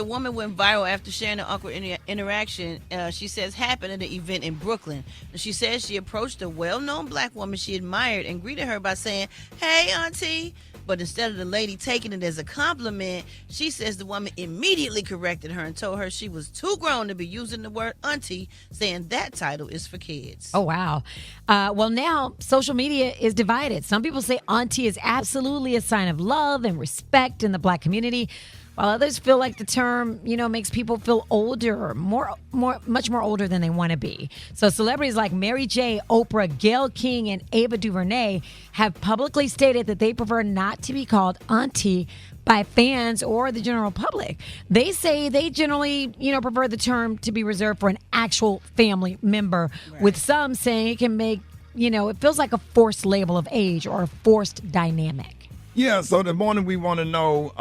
The woman went viral after sharing an awkward interaction. She says happened at an event in Brooklyn. She says she approached a well-known black woman she admired and greeted her by saying, "Hey, Auntie." But instead of the lady taking it as a compliment, she says the woman immediately corrected her and told her she was too grown to be using the word auntie, saying that title is for kids. Oh, wow. Well, now social media is divided. Some people say auntie is absolutely a sign of love and respect in the black community, while others feel like the term, makes people feel older, much more older than they want to be. So celebrities like Mary J., Oprah, Gayle King, and Ava DuVernay have publicly stated that they prefer not to be called auntie by fans or the general public. They say they generally, prefer the term to be reserved for an actual family member, right, with some saying it can make, it feels like a forced label of age or a forced dynamic. Yeah, so the morning we want to know,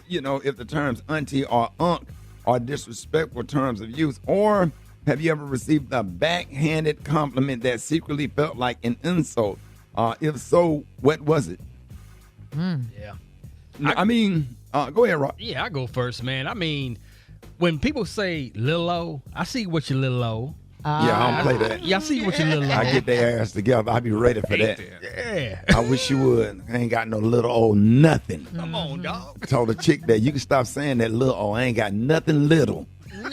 if the terms auntie or unc are disrespectful terms of use, or have you ever received a backhanded compliment that secretly felt like an insult? If so, what was it? Yeah. Go ahead, Rob. Yeah, I go first, man. I mean, when people say Lil O, I see what you Lil O. Yeah, I don't play that. Yeah, I see what you Lil O. I get their ass together. I be ready for that. Yeah. I wish you would. I ain't got no little old nothing. Come on, dog. Told the chick that you can stop saying that little old. I ain't got nothing little. Get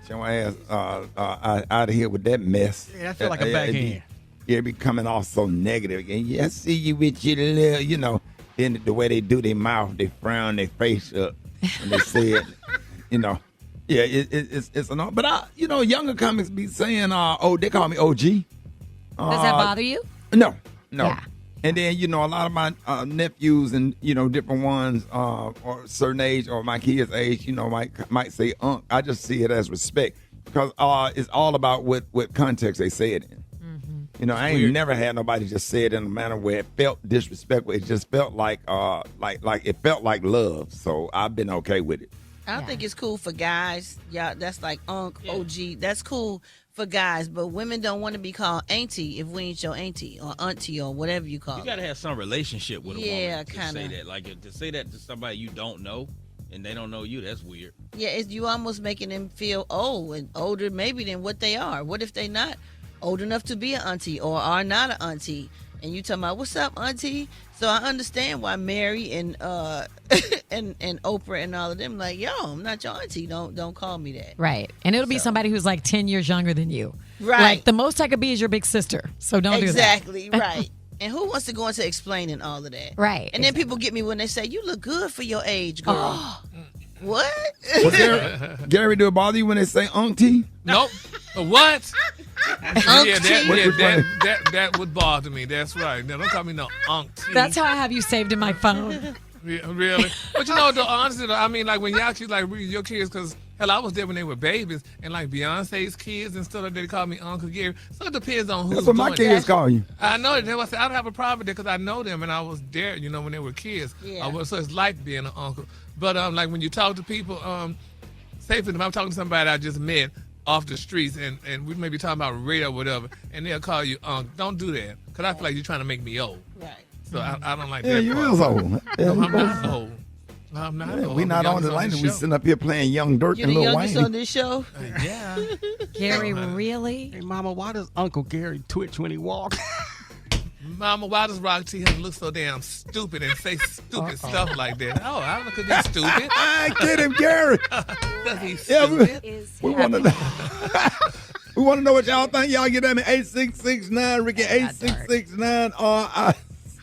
your ass out of here with that mess. Yeah, I feel like a backhand. Yeah, be coming off so negative. And yeah, I see you with your little, then the way they do their mouth, they frown their face up, and they say it, Yeah, it's an, but younger comics be saying, they call me OG. Does that bother you? No. Yeah. And then, a lot of my nephews and, different ones, or certain age or my kids' age, might say unc. I just see it as respect because it's all about what context they say it in. Mm-hmm. I ain't never had nobody just say it in a manner where it felt disrespectful. It just felt like it felt like love. So I've been okay with it. I don't think it's cool for guys. Yeah, that's like unc, OG. That's cool for guys, but women don't want to be called auntie if we ain't your auntie or auntie or whatever you call it. You got to have some relationship with a woman to kinda say that. Like, to say that to somebody you don't know and they don't know you, that's weird. Yeah, you almost making them feel old and older maybe than what they are. What if they not old enough to be an auntie or are not an auntie? And you talking about, what's up, auntie? So I understand why Mary and and Oprah and all of them like, yo, I'm not your auntie. Don't call me that. Right. And it'll be somebody who's like 10 years younger than you. Right. Like the most I could be is your big sister. So don't do that. Exactly, right. And who wants to go into explaining all of that? Right. And then people get me when they say, you look good for your age, girl. What? Gary, do it bother you when they say auntie? Nope. What? Auntie. That would bother me. That's right. Now, don't call me no auntie. That's how I have you saved in my phone. Yeah, really? But honestly, I mean, like when you actually like read your kids, because hell, I was there when they were babies, and like Beyonce's kids and stuff, they call me Uncle Gary. So it depends on who's That's what my doing kids it. call you. I know that. I said I don't have a problem with that because I know them and I was there, when they were kids. Yeah. So it's like being an uncle. But like when you talk to people, say for them, I'm talking to somebody I just met off the streets, and we may be talking about radio or whatever, and they'll call you uncle. Don't do that, because I feel like you're trying to make me old. Right. So I don't like Yeah, that. you part. is old. No, I'm not old. I'm not old. We I'm not the on the youngest line. this We show. sitting up here playing Young Dirt You're and the Lil youngest Wayne. on this show? Yeah. Gary, really? Hey, Mama, why does Uncle Gary twitch when he walks? Mama, why does Rock T have to look so damn stupid and say stupid stuff like that? Oh, I don't know, because he's stupid. I get him, Gary. Because he's Yeah, stupid. we want to know. We want to know what y'all think. Y'all get them at 8669 Ricky 8669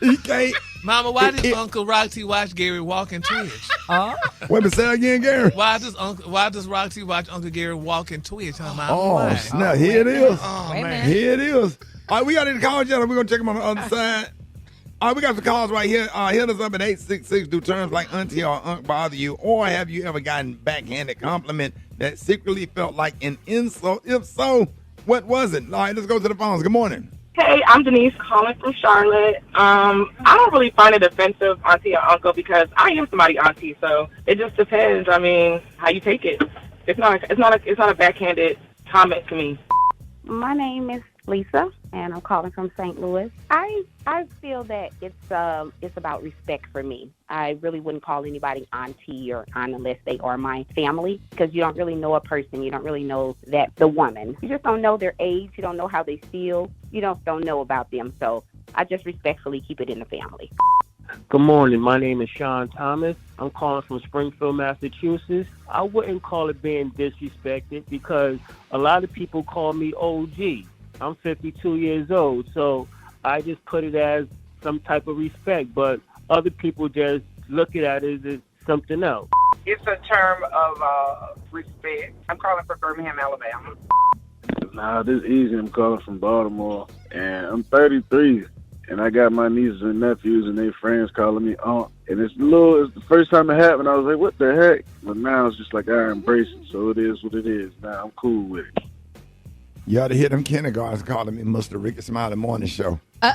RICK. Mama, why does Uncle Rock T watch Gary walk and twitch? Wait a minute, say that again, Gary. Why does Rock T watch Uncle Gary walk and twitch? Huh, Mama? Oh, Why? snap. Here it is. Oh, Wait a man. minute. Here it is. All right, we got any calls yet? We're going to check them on the other side. All right, we got the calls right here. Hit us up at 866. Do terms like auntie or unc bother you? Or have you ever gotten backhanded compliment that secretly felt like an insult? If so, what was it? All right, let's go to the phones. Good morning. Hey, I'm Denise calling from Charlotte. I don't really find it offensive, auntie or uncle, because I am somebody auntie, so it just depends. I mean, how you take it. It's not a backhanded comment to me. My name is Lisa, and I'm calling from St. Louis. I feel that it's about respect for me. I really wouldn't call anybody auntie or aunt unless they are my family, because you don't really know a person. You don't really know the woman. You just don't know their age. You don't know how they feel. You don't know about them. So I just respectfully keep it in the family. Good morning. My name is Sean Thomas. I'm calling from Springfield, Massachusetts. I wouldn't call it being disrespected because a lot of people call me OG. I'm 52 years old, so I just put it as some type of respect, but other people just look at it as something else. It's a term of respect. I'm calling from Birmingham, Alabama. Nah, this is easy. I'm calling from Baltimore, and I'm 33. And I got my nieces and nephews and their friends calling me aunt. And it's the first time it happened, I was like, what the heck? But now it's just like I embrace it. So it is what it is. Now I'm cool with it. You ought to hear them kindergartens calling me Mr. Rickey Smiley Morning Show. Oh,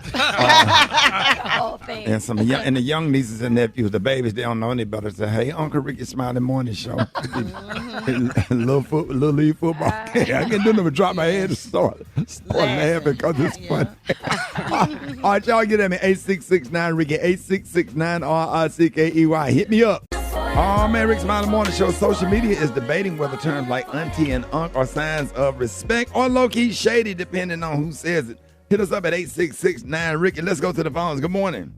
thanks. And the young nieces and nephews, the babies, they don't know any better. Say, hey, Uncle Rickey Smiley Morning Show. little league football. I can't do nothing but drop my head and start laughing because it's funny. All right, y'all get at me. 8669 Rickey, 8669 RICKEY. Hit me up. Oh, man, Rickey Smiley Morning Show. Social media is debating whether terms like auntie and unc are signs of respect or low-key shady, depending on who says it. Hit us up at 8669 Rickey. Let's go to the phones. Good morning.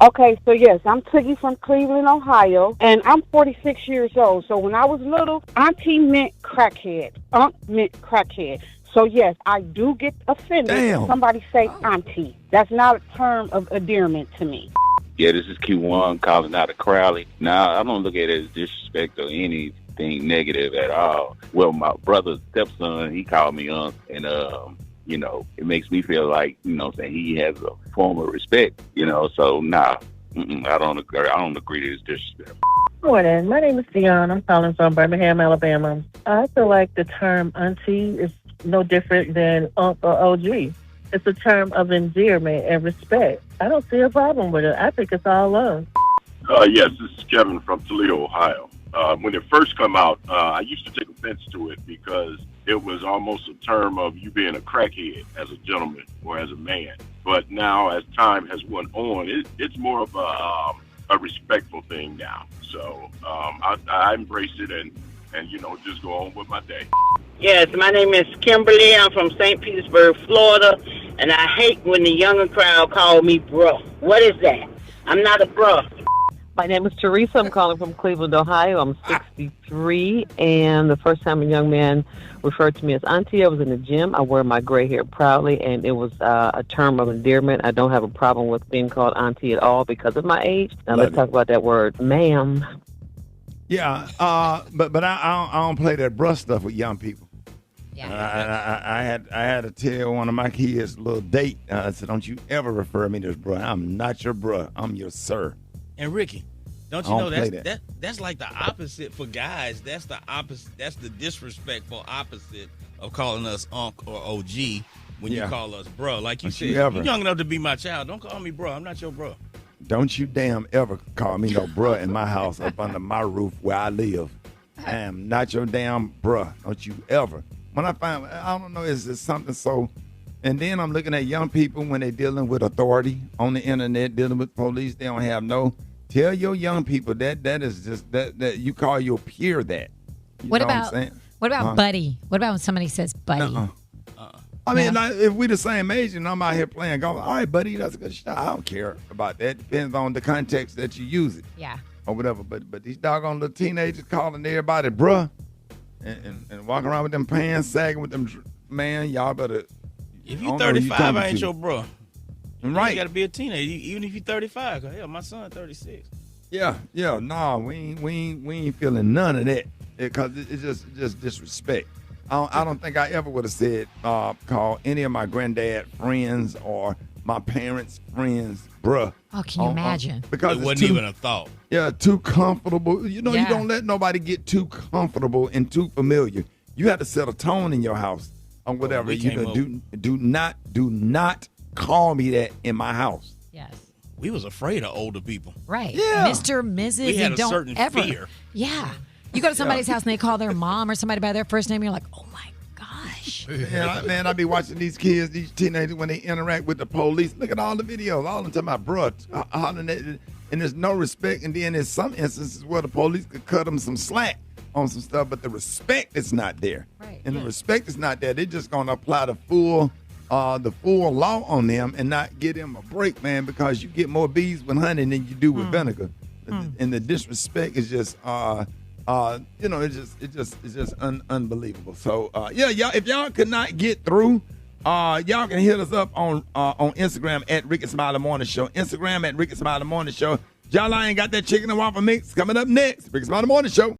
Okay, so yes, I'm Tiggy from Cleveland, Ohio, and I'm 46 years old. So when I was little, auntie meant crackhead. Aunt meant crackhead. So yes, I do get offended when somebody say auntie. That's not a term of endearment to me. Yeah, this is Q1 calling out of Crowley. Now, I don't look at it as disrespect or anything negative at all. Well, my brother's stepson, he called me unc, and it makes me feel like, saying he has a form of respect, so nah, I don't agree to his disrespect. Morning, my name is Dion. I'm calling from Birmingham, Alabama. I feel like the term auntie is no different than unc or OG. It's a term of endearment and respect. I don't see a problem with it. I think it's all love. Yes, this is Kevin from Toledo, Ohio. When it first came out, I used to take offense to it because it was almost a term of you being a crackhead as a gentleman or as a man. But now, as time has went on, it's more of a respectful thing now. So I embrace it and just go on with my day. Yes, my name is Kimberly. I'm from St. Petersburg, Florida, and I hate when the younger crowd call me bruh. What is that? I'm not a bruh. My name is Teresa. I'm calling from Cleveland, Ohio. I'm 63, and the first time a young man referred to me as auntie, I was in the gym. I wear my gray hair proudly, and it was a term of endearment. I don't have a problem with being called auntie at all because of my age. Now let's talk about that word, ma'am. Yeah, but I don't play that bruh stuff with young people. Yeah. I had to tell one of my kids a little date. I said, don't you ever refer me to as bruh. I'm not your bruh. I'm your sir. And Rickey, don't you know that's like the opposite for guys. That's the opposite. That's the disrespectful opposite of calling us unc or OG when you call us bruh. Like you said, you're young enough to be my child. Don't call me bruh. I'm not your bruh. Don't you damn ever call me no bruh in my house up under my roof where I live. I am not your damn bruh. Don't you ever. When I find, I don't know, it's just something so. And then I'm looking at young people when they're dealing with authority on the internet, dealing with police. They don't have no. Tell your young people that is just that you call your peer that. What about buddy? What about when somebody says buddy? I mean, if we the same age and I'm out here playing golf, all right, buddy, that's a good shot. I don't care about that. Depends on the context that you use it. Yeah. Or whatever. But these doggone little teenagers calling everybody bruh and walking around with them pants sagging with them, man, y'all better. If you 35, I ain't your bruh. Right. You got to be a teenager, even if you're 35. Hell, my son 36. Yeah, nah, we ain't feeling none of that because it's just disrespect. I don't think I ever would have said call any of my granddad friends or my parents' friends bruh. Oh, can you imagine? Because it wasn't even a thought. Yeah, too comfortable. You don't let nobody get too comfortable and too familiar. You have to set a tone in your house or whatever. Do not call me that in my house. Yes. We was afraid of older people. Right. Yeah. Mr., Mrs., we had and a don't certain ever. fear. Yeah. You go to somebody's house and they call their mom or somebody by their first name, you're like, oh my God. Gosh. Man, I be watching these kids, these teenagers, when they interact with the police. Look at all the videos. All of them talking about, bruh, hollering at it, and there's no respect. And then there's some instances where the police could cut them some slack on some stuff, but the respect is not there. Right. And the respect is not there. They're just going to apply the full law on them and not give them a break, man, because you get more bees with honey than you do with vinegar. And the disrespect is just, it's just unbelievable. So, y'all, if y'all could not get through, y'all can hit us up on Instagram at Rickey Smiley Morning Show. Instagram at Rickey Smiley Morning Show. Y'all, I ain't got that chicken and waffle mix coming up next. Rickey Smiley Morning Show.